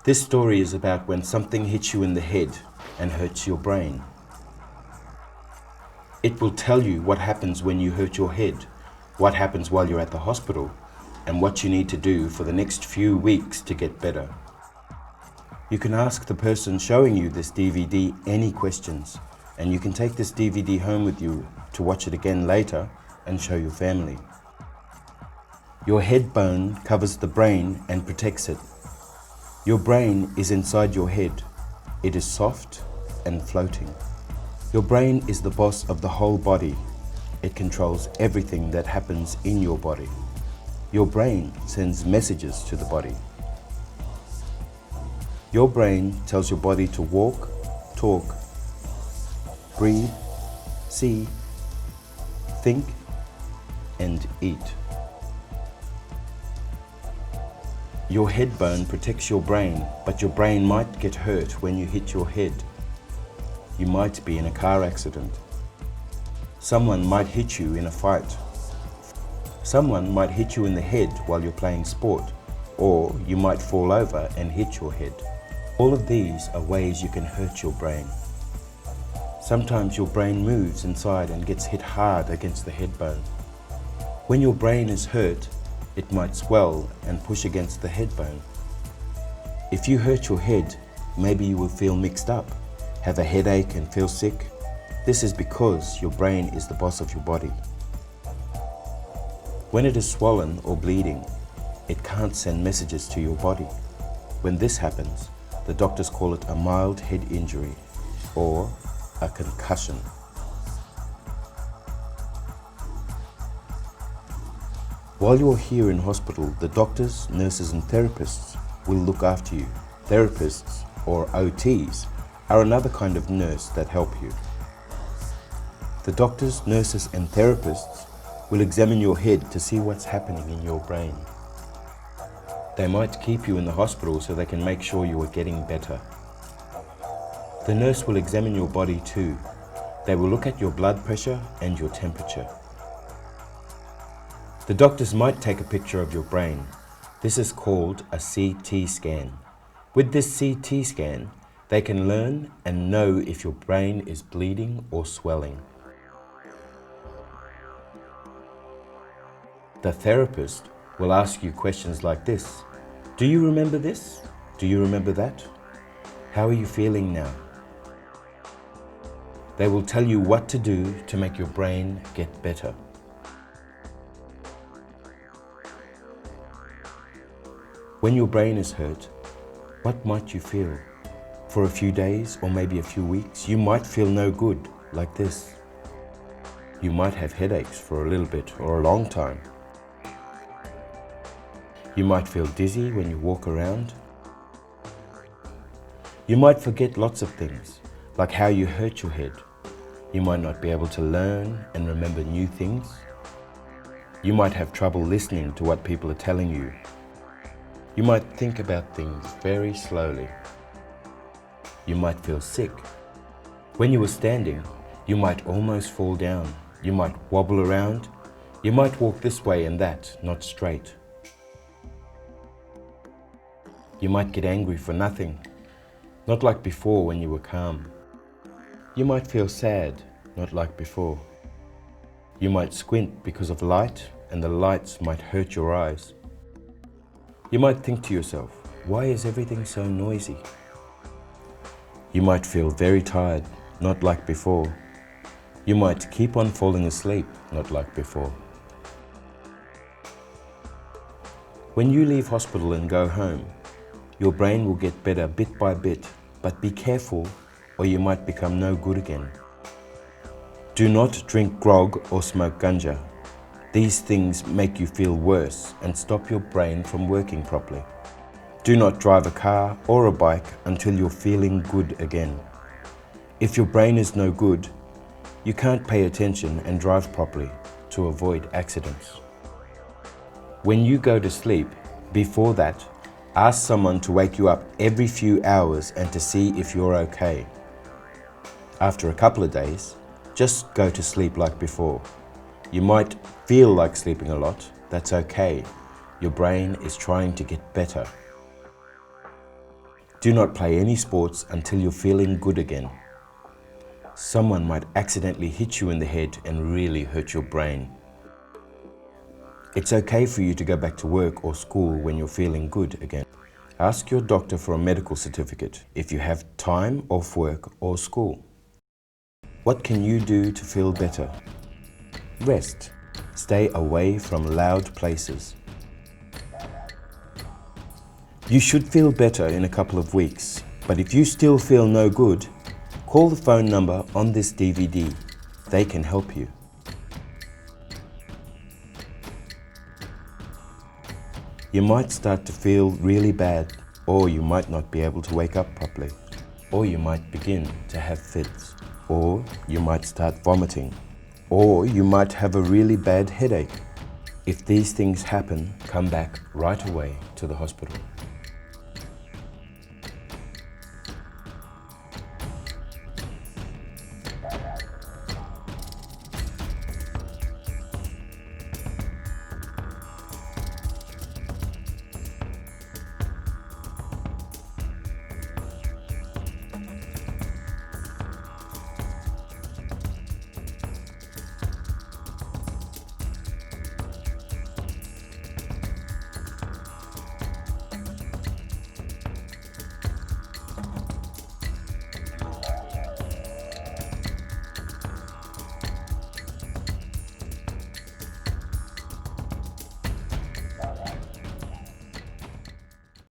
This story is about when something hits you in the head and hurts your brain. It will tell you what happens when you hurt your head, what happens while you're at the hospital, and what you need to do for the next few weeks to get better. You can ask the person showing you this DVD any questions, and you can take this DVD home with you to watch it again later and show your family. Your head bone covers the brain and protects it. Your brain is inside your head. It is soft and floating. Your brain is the boss of the whole body. It controls everything that happens in your body. Your brain sends messages to the body. Your brain tells your body to walk, talk, breathe, see, think, and eat. Your head bone protects your brain, but your brain might get hurt when you hit your head. You might be in a car accident. Someone might hit you in a fight. Someone might hit you in the head while you're playing sport, or you might fall over and hit your head. All of these are ways you can hurt your brain. Sometimes your brain moves inside and gets hit hard against the head bone. When your brain is hurt, it might swell and push against the head bone. If you hurt your head, maybe you will feel mixed up, have a headache and feel sick. This is because your brain is the boss of your body. When it is swollen or bleeding, it can't send messages to your body. When this happens, the doctors call it a mild head injury or a concussion. While you're here in hospital, the doctors, nurses and therapists will look after you. Therapists, or OTs, are another kind of nurse that help you. The doctors, nurses and therapists will examine your head to see what's happening in your brain. They might keep you in the hospital so they can make sure you are getting better. The nurse will examine your body too. They will look at your blood pressure and your temperature. The doctors might take a picture of your brain. This is called a CT scan. With this CT scan, they can learn and know if your brain is bleeding or swelling. The therapist will ask you questions like this. Do you remember this? Do you remember that? How are you feeling now? They will tell you what to do to make your brain get better. When your brain is hurt, what might you feel? For a few days or maybe a few weeks, you might feel no good, like this. You might have headaches for a little bit or a long time. You might feel dizzy when you walk around. You might forget lots of things, like how you hurt your head. You might not be able to learn and remember new things. You might have trouble listening to what people are telling you. You might think about things very slowly. You might feel sick. When you are standing, you might almost fall down. You might wobble around. You might walk this way and that, not straight. You might get angry for nothing, not like before when you were calm. You might feel sad, not like before. You might squint because of light, and the lights might hurt your eyes. You might think to yourself, why is everything so noisy? You might feel very tired, not like before. You might keep on falling asleep, not like before. When you leave hospital and go home, your brain will get better bit by bit, but be careful or you might become no good again. Do not drink grog or smoke ganja. These things make you feel worse and stop your brain from working properly. Do not drive a car or a bike until you're feeling good again. If your brain is no good, you can't pay attention and drive properly to avoid accidents. When you go to sleep, before that, ask someone to wake you up every few hours and to see if you're okay. After a couple of days, just go to sleep like before. You might feel like sleeping a lot. That's okay. Your brain is trying to get better. Do not play any sports until you're feeling good again. Someone might accidentally hit you in the head and really hurt your brain. It's okay for you to go back to work or school when you're feeling good again. Ask your doctor for a medical certificate if you have time off work or school. What can you do to feel better? Rest. Stay away from loud places. You should feel better in a couple of weeks, but if you still feel no good, call the phone number on this DVD. They can help you. You might start to feel really bad, or you might not be able to wake up properly, or you might begin to have fits, or you might start vomiting, or you might have a really bad headache. If these things happen, come back right away to the hospital.